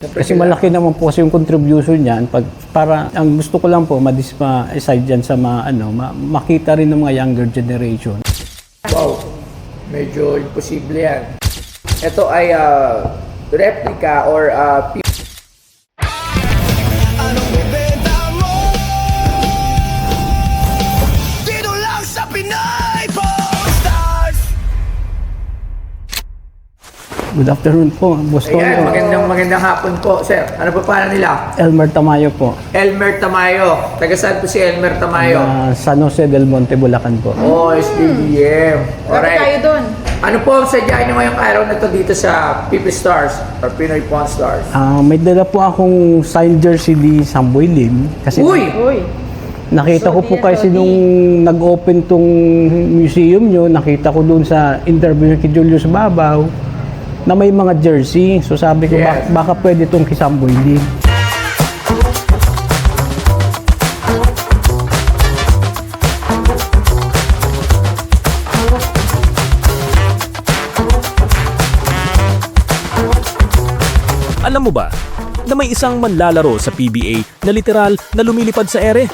Kasi malaki naman po kasi yung contribution niyan para ang gusto ko lang po ma-aside diyan sa makita rin ng mga younger generation. Wow, medyo imposible yan. Ito ay replica or Anong bebenta mo? Dito lang sa Pinay Stars. Good afternoon po, Boss ayan, Toyo. magandang hapon po, sir. Ano pa pala nila? Elmer Tamayo po. Elmer Tamayo. Taga saan po si Elmer Tamayo? San Jose del Monte, Bulacan po. Oh, SDBM. Bakit tayo doon? Ano po ang sadya nyo ngayong araw na to dito sa PP Stars or Pinoy Pawn Stars? May dala po akong signed jersey ni Samboy Lim. Kasi Uy! nakita ko po kasi nung nag-open tong museum nyo, nakita ko doon sa interview ni Julius Babaw na may mga jersey. So sabi ko, Yes. baka pwede itong kay Samboy Lim. Alam mo ba na may isang manlalaro sa PBA na literal na lumilipad sa ere?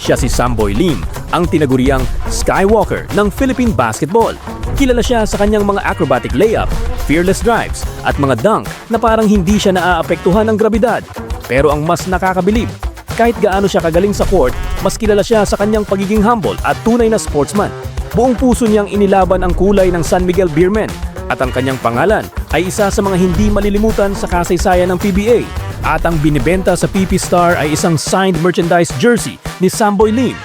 Siya si Samboy Lim, ang tinaguriang Skywalker ng Philippine basketball. Kilala siya sa kanyang mga acrobatic layup, fearless drives at mga dunk na parang hindi siya naaapektuhan ng grabidad. Pero ang mas nakakabilib, kahit gaano siya kagaling sa court, mas kilala siya sa kanyang pagiging humble at tunay na sportsman. Buong puso niyang inilaban ang kulay ng San Miguel Beermen at ang kanyang pangalan ay isa sa mga hindi malilimutan sa kasaysayan ng PBA. At ang binibenta sa PP Star ay isang signed merchandise jersey ni Samboy Lim.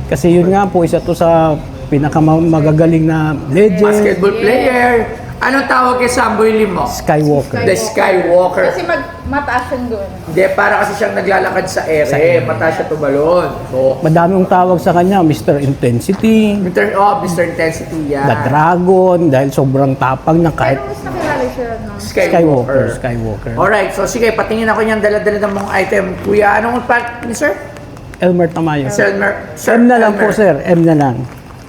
Kasi yun nga po, isa to sa pinakamagagaling na legend, Basketball player. Anong tawag kay Samboy Lim mo? Skywalker. The Skywalker. Kasi mataas yan doon. Hindi, para kasi siyang naglalakad sa ere. Sa ere. Mataas siya tumalon. So, Madaming tawag sa kanya, Mr. Intensity, Mr. Intensity yan. The Dragon, dahil sobrang tapang niya kahit Pero mas nakilala siya no? Skywalker. Alright, so sige, patingin ako niyang dala-dala ng mga item. Kuya, anong part ni sir? Elmer Tamayo. Sir Elmer. M na lang po, Elmer. sir. M na lang.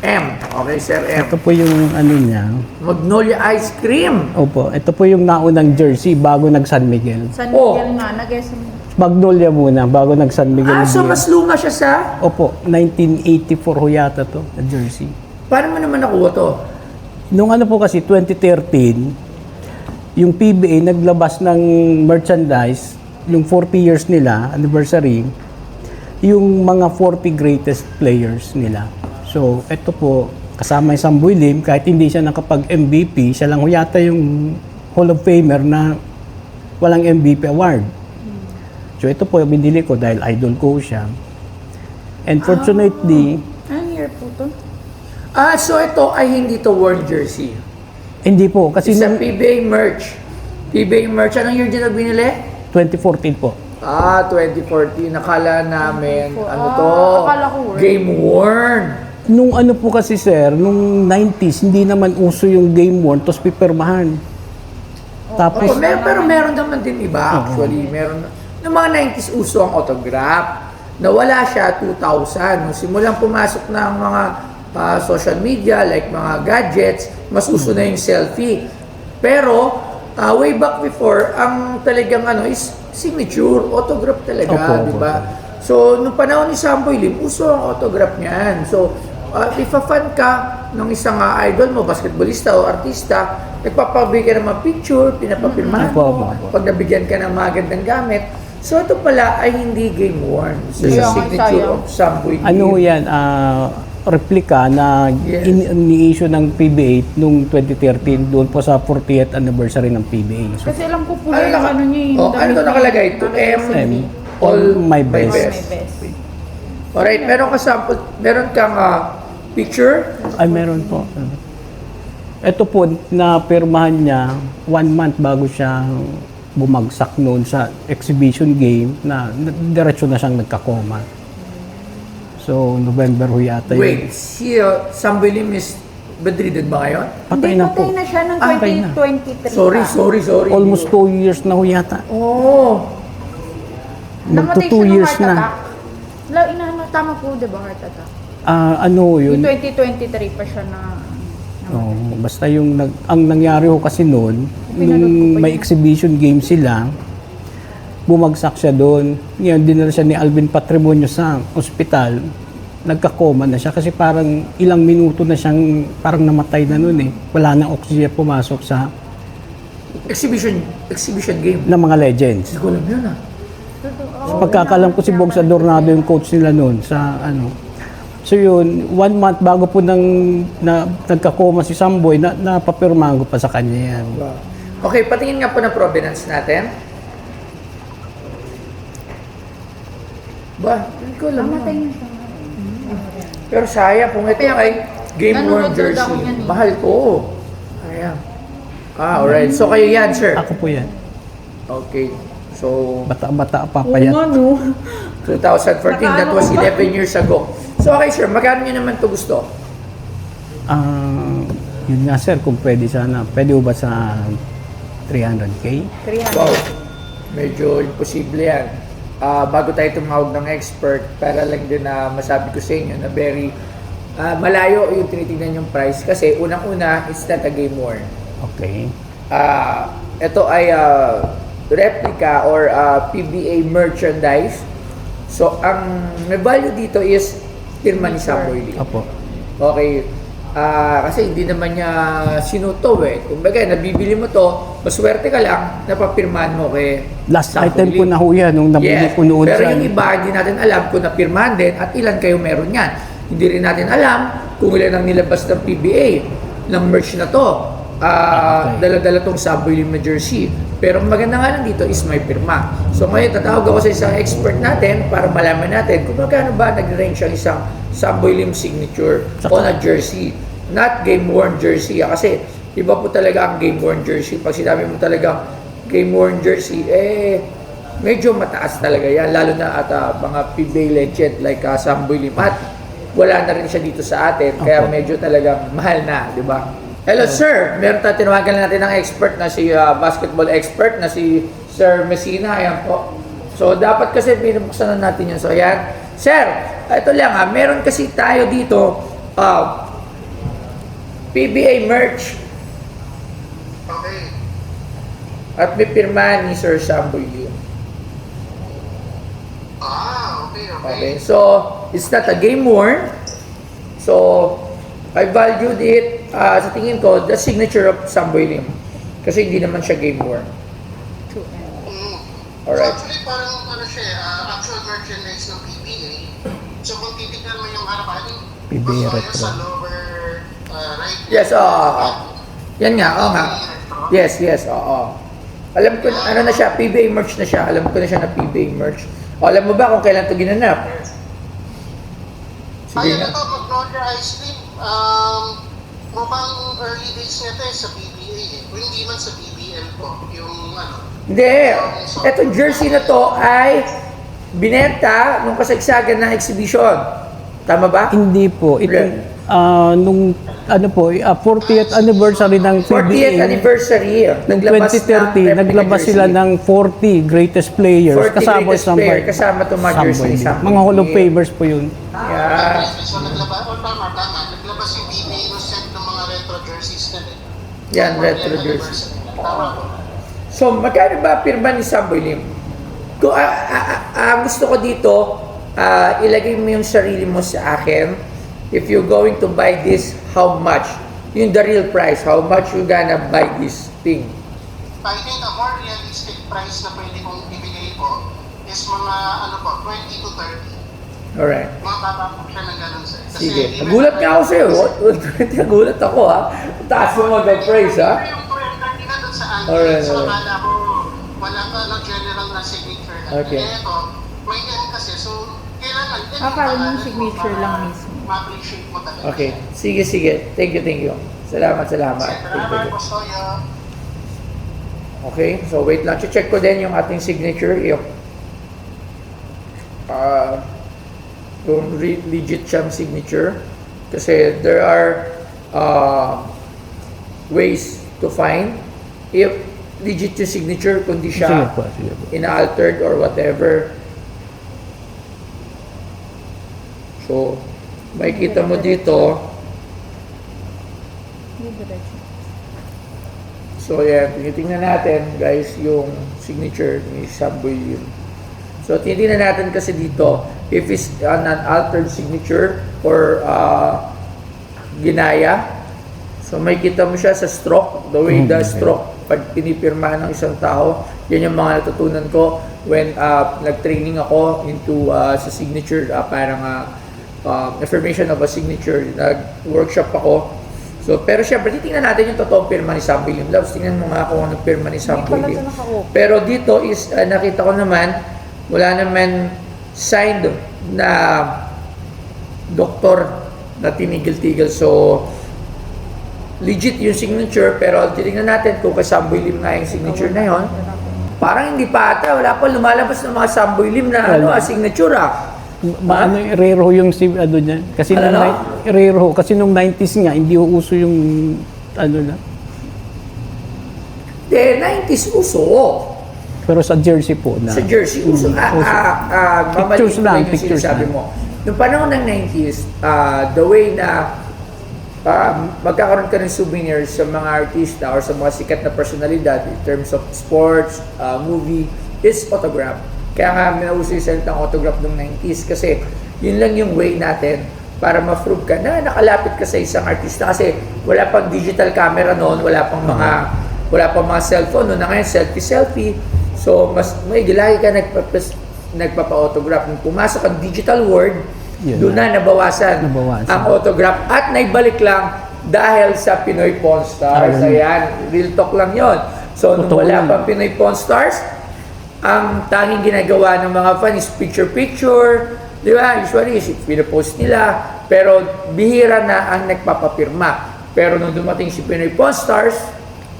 M. Okay, Sir M. Ito po yung ano niya. Magnolia Ice Cream. Opo, ito po yung naunang jersey bago nag San Miguel. San Oh. Miguel nga, nag-guess mo. Magnolia muna, bago nag San Miguel. So mas luma siya sa... Opo, 1984 ho yata to, na jersey. Paano mo naman nakuha to? Nung ano po kasi, 2013, yung PBA naglabas ng merchandise, yung 40 years nila, anniversary, yung mga 40 greatest players nila. So, ito po, kasama yung Samboy Lim, kahit hindi siya nakapag-MVP, siya lang ho yata yung Hall of Famer na walang MVP award. So, ito po, binili ko dahil idol ko siya. And fortunately, Anong year po to? So ito ay hindi to worn jersey. hindi po, kasi It's a nung PBA merch. PBA merch. Anong year din binili? 2014 po. 2014. Nakala namin, ano to? akala ko worn. Game worn. Nung ano po kasi sir, nung 90s, hindi naman uso yung game worn, tapos pipirmahan. Tapos, Pero meron naman din iba actually. Meron. Noong mga 90s uso ang autograph. Nawala siya 2000. Nung simulang pumasok na ang mga social media, like mga gadgets, mas uso na yung selfie. Pero, way back before, ang talagang is signature, autograph talaga, Opo, di ba? So, nung panahon ni Samboy Lim, uso ang autograph niyan. So, if a fan ka ng isang idol mo, basketballista o artista, nagpapabigay ka ng mga picture, pinapapirmahan Opo, mo, opo. pag nabigyan ka ng magandang gamit. So, ito pala ay hindi game worn. So, Yeah, sa signature sayang. of Samboy Lim. ano yan, replica na Yes. ni-issue ng PBA nung 2013 doon po sa 40th anniversary ng PBA. So, Kasi alam ko po yung ano niya yung ano to nakalagay? To M, all my My best. best. Alright, meron kang picture? Ay, meron po. Ito po, na-pirmahan niya 1 month bago siya bumagsak noon sa exhibition game na diretso na siyang nagkakoma. So, November ho yata yun. Wait, si Samboy Lim is bedridden ba ngayon? Patay Hindi, na po. patay na siya ng patay na. 2023 Sorry. Almost 2 years na ho yata. Oh, Magto Namatay 2 siya ng years heart na. attack. Tama po, di ba, heart attack? Ano yun? Yung 2023 pa siya na Oh, Basta ang nangyari ho kasi noon, nung may exhibition game sila, bumagsak siya doon. Ngayon, dinala siya ni Alvin Patrimonio sa ospital. Nagka-coma na siya kasi parang ilang minuto na siyang parang namatay na noon eh. Wala nang oxygen pumasok sa Exhibition game. ng mga legends. Hindi ko alam yun ah. So, pagkakalam ko si Bogs Adornado yung coach nila noon sa ano. So yun, 1 month bago po nagka-coma si Samboy, napapirmahan ko pa sa kanya yan. Okay, patingin nga po ng provenance natin. Ba, hindi ko alam. Mamatay niya siya. Pero sayang kung ito Kaya, ay game worn nanonood jersey. ako niyan eh. Mahal ko. Ayan. Alright. So kayo yan, sir. Ako po yan. Okay. So, Bata-bata pa Oo payat. nga, no? 2014, that was 11 years ago. So, okay, sir. Magkano nyo naman ito gusto? Yun nga sir, kung pwede sana. Pwede ba sa 300K? 300. Wow. Medyo imposible yan. Bago tayo tumawag ng expert, para lang din na masabi ko sa inyo na very malayo yung tinitingnan yung price. Kasi unang-una, it's not a game worn. Okay. Ito ay replica or PBA merchandise. So, ang may value dito is pirma ni Samboy Lim. Opo. Okay. Kasi hindi naman niya sinuto eh. Kumbaga, nabibili mo to, maswerte ka lang, napapirmahan mo kay Last Samboy item Lim. ko na ho yan, nung nabili Yes. ko noon Pero sa... yung iba, hindi natin alam kung napirmahan din at ilan kayo meron yan. Hindi rin natin alam kung ilan ang nilabas ng PBA ng merch na to. Okay. Dala-dala tong Samboy Lim na jersey. Pero ang maganda nga lang dito is may pirma. So ngayon, tatawag ako sa isang expert natin para malaman natin kung magkano ba nag-range ang isang Samboy Lim signature o na jersey. Not game-worn jersey. Kasi iba po talaga ang game-worn jersey. Pag sinabi mo talaga game-worn jersey, medyo mataas talaga yan. Lalo na at mga PBA legend like Samboy Lim. At wala na rin siya dito sa atin. Kaya medyo talagang mahal na, di ba? Hello sir, meron tayo tinawagan natin ng expert na si basketball expert na si Sir Messina. Ayan po. So dapat kasi binubuksan na natin yun. So ayan. Sir, ito lang meron kasi tayo dito PBA merch. Okay. At may pirma ni Sir Samboy Lim. Okay. Okay. So it's not a game worn. So I valued it sa tingin ko the signature of Samboy Lim. Kasi hindi naman siya game worn. Alright. So actually parang siya, actual merchandise ng PBA. So kung titignan mo yung harapan, PBA gusto retro. sa lower right. Yes, yan nga, nga. Yes, oo. Alam ko, ano na siya, PBA merch na siya. Alam ko na siya na PBA merch. Alam mo ba kung kailan ito ginanap? Sige Ayun nga. ito, Magnolia Ice Cream. Mukhang early days niya ito sa PBA eh. Kung hindi man sa PBL po, yung Hindi. Etong jersey na to ay binenta nung kasagsagan ng exhibition. Tama ba? Hindi po. Ito, nung 40th anniversary ng 40th PBA, anniversary. Noong 2030, naglabas sila ng 40 greatest players 40 kasama greatest Samboy. player, kasama itong mga jersey ni Samboy. Mga Hall of Famers po yun. Yeah. So naglabas, tama. Naglabas yung PBA yung set ng mga retro jerseys na din. Yan, retro jerseys. Tama po. So, magkano ba pirma ni Samboy Lim? Kung gusto ko dito, ilagay mo yung sarili mo sa akin. If you're going to buy this, how much? Yung the real price, how much you gonna buy this thing? I think a more realistic price na pwede kong ibigay po is mga 20 to 30. Alright. Mga baba po siya ng ganun sir. Kasi Sige. hindi Nagulat nga ako sa'yo. Nagulat ako Taas mo mag-praise Pero yung 30 na dun sa akin, Alright, so alright. akala ko wala ka ng general na signature. Okay. Ito, may ganun kasi. So, kailangan din. Akala mo yung signature lang mismo. Ma-appreciate mo talaga. Okay. Sige. Thank you. Salamat. Salamat po, Soyo. Okay. So, wait lang. Check ko din yung ating signature. Yung legit siyang signature. Kasi there are ways to find if legit yung signature, kundi Sige siya po. ina-altered or whatever. So, makikita mo dito, So, yan. Tinitingnan natin, guys, yung signature ni Samboy Lim. So, tinitingnan natin kasi dito if it's an altered signature or ginaya. So, may kita mo siya sa stroke. The way the stroke, pag pinipirma ng isang tao, yan yung mga natutunan ko when nag-training ako into sa signature, parang affirmation of a signature. Nag-workshop ako. So, pero syempre, titingnan natin yung totoong pirma ni Samboy Lim. Loves, tingnan mo nga kung anong pirma ni Samboy Lim. Pero dito is, nakita ko naman, wala naman signed na doktor na tinigil-tigil. So, legit yung signature, pero titingnan natin kung kay Samboy Lim nga yung signature na yon. Parang hindi pa ata, wala pa lumalabas ng mga Samboy Lim na signature Rare ho yung ano niya. Kasi Ano, nung rare ho. Kasi nung 90s nga, hindi ho uso yung ano na. The 90s uso. Pero sa jersey po na. Sa jersey, uso. Pictures lang, Yung pictures sinasabi lang. mo. Noong panahon ng 90s, the way na magkakaroon ka ng souvenirs sa mga artista or sa mga sikat na personalidad in terms of sports, movie, is autograph. Kaya nga nauso yung salitang autograph ng 90s kasi yun lang yung way natin para ma-prove ka na nakalapit ka sa isang artista kasi wala pang digital camera noon, wala pang mga cellphone noon, na ngayon selfie. So mas may lagi ka nagpapa-autograph. Nung pumasok ang digital world, doon na nabawasan ang autograph at naibalik lang dahil sa Pinoy Pawn Stars. Ayan, real talk lang yon. So nung wala pang Pinoy Pawn Stars, ang tanging ginagawa ng mga fan is picture-picture, di ba? Usually, pinapost nila, pero bihira na ang nagpapapirma. Pero nung dumating si Pinoy Pawn Stars,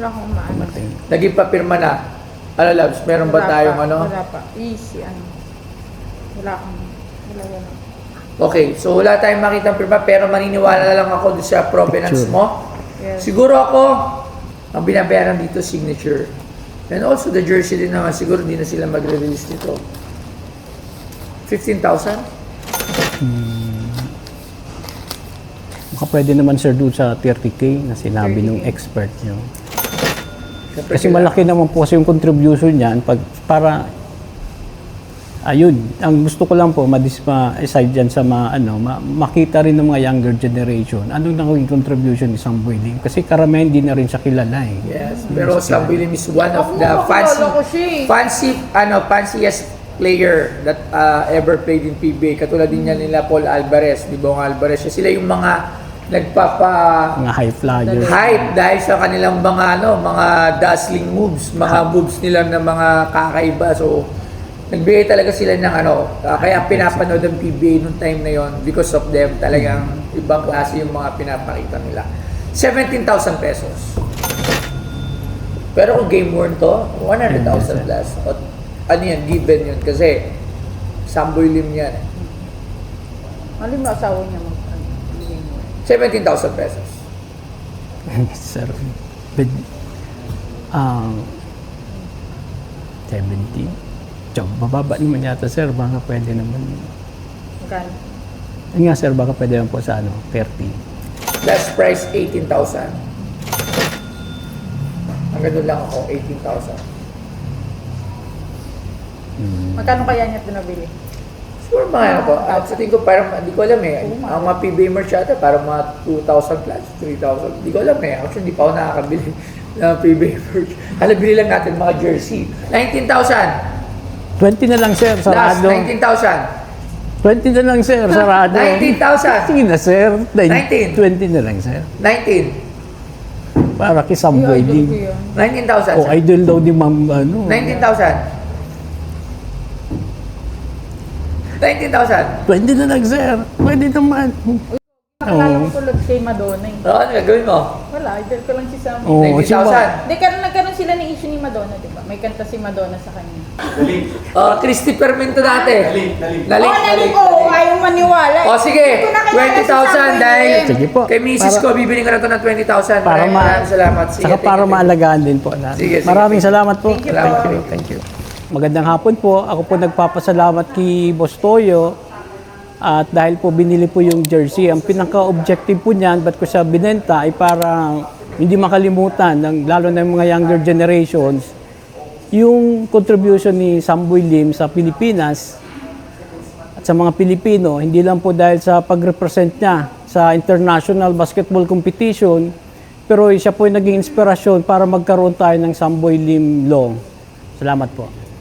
Wala akong maano. naging papirma na. Ano, Labs, meron ba tayong ano? Wala pa. Easy, ano. Wala yan. Okay, so wala tayong makitang pirma, pero maniniwala lang ako doon sa provenance mo. Yes. Siguro ako, ang binabayaran dito, signature. And also the jersey din naman, siguro hindi na sila magre-release nito. 15,000? Baka pwede naman sir doon sa 30K na sinabi ng expert nyo. Siyempre, Kasi malaki naman po kasi yung contribution niyan para ayun, ang gusto ko lang po ma-aside dyan sa makita rin ng mga younger generation anong naging contribution ni Samboy Lim. Kasi karamihan hindi na rin siya kilala eh. Yes, pero Samboy Lim is one of the fanciest player that ever played in PBA. Katulad din niya nila Paul Alvarez, di Bong Alvarez. Sila yung mga Mga high flyers. hype dahil sa kanilang mga dazzling moves, mga moves nila na mga kakaiba. So, nagbigay talaga sila ng kaya pinapanood ang PBA nung time na yon because of them. Talagang ibang klase yung mga pinapakita nila. 17,000 pesos. Pero kung game worn to, 100,000 plus. Ano yan, given yun. Kasi, Samboy Lim yan. Ano yung asawa niya 17,000 pesos. Sir, 70? Tiyo, bababa naman yata sir, baka pwede naman. Magkano? Yun nga sir, baka pwede naman po sa 30. Last price, 18,000. Ang ganun lang ako, 18,000. Magkano kaya niya ito nabili? Siguro mga at sa tingin ko parang, hindi ko alam eh. Ang mga PBA merch yata, parang mga 2,000 plus, 3,000. Hindi ko alam eh. Actually, hindi pa ako nakakabili ng PBA merch. Bili lang natin mga jersey. 19,000. 20 na lang sir, sarado. Last, 19,000. 20 na lang sir, sarado. 19,000. Sige na sir. 19. 20 na lang sir. 19. Para kay Samboy Lim. 19,000. O idol daw ni ma'am 19,000. 19,000. 20 na lang sir. Pwede naman. Nakilala ko tulad kay Madonna eh. Ano gagawin mo? Wala, idol ko lang si Sam. Oo, 19,000. Hindi, nagkaroon sila ng issue ni Madonna, di ba? May kanta si Madonna sa kanya. Christy Permento dati. Nalik. Ayaw maniwala. Sige, 20,000 dahil Sige po. kay Mrs. ko, bibili ko na ito ng 20,000. Para Maraming salamat. Sige, Saka para maalagaan din po. Sige. Maraming salamat po. Thank you po. Thank you. Magandang hapon po. Ako po nagpapasalamat kay Boss Toyo At dahil po binili po yung jersey, ang pinaka-objective po niyan, ba't ko siya binenta, ay para hindi makalimutan, lalo na yung mga younger generations, yung contribution ni Samboy Lim sa Pilipinas at sa mga Pilipino, hindi lang po dahil sa pag-represent niya sa international basketball competition, pero siya po ay naging inspirasyon para magkaroon tayo ng Samboy Lim Law. Salamat po.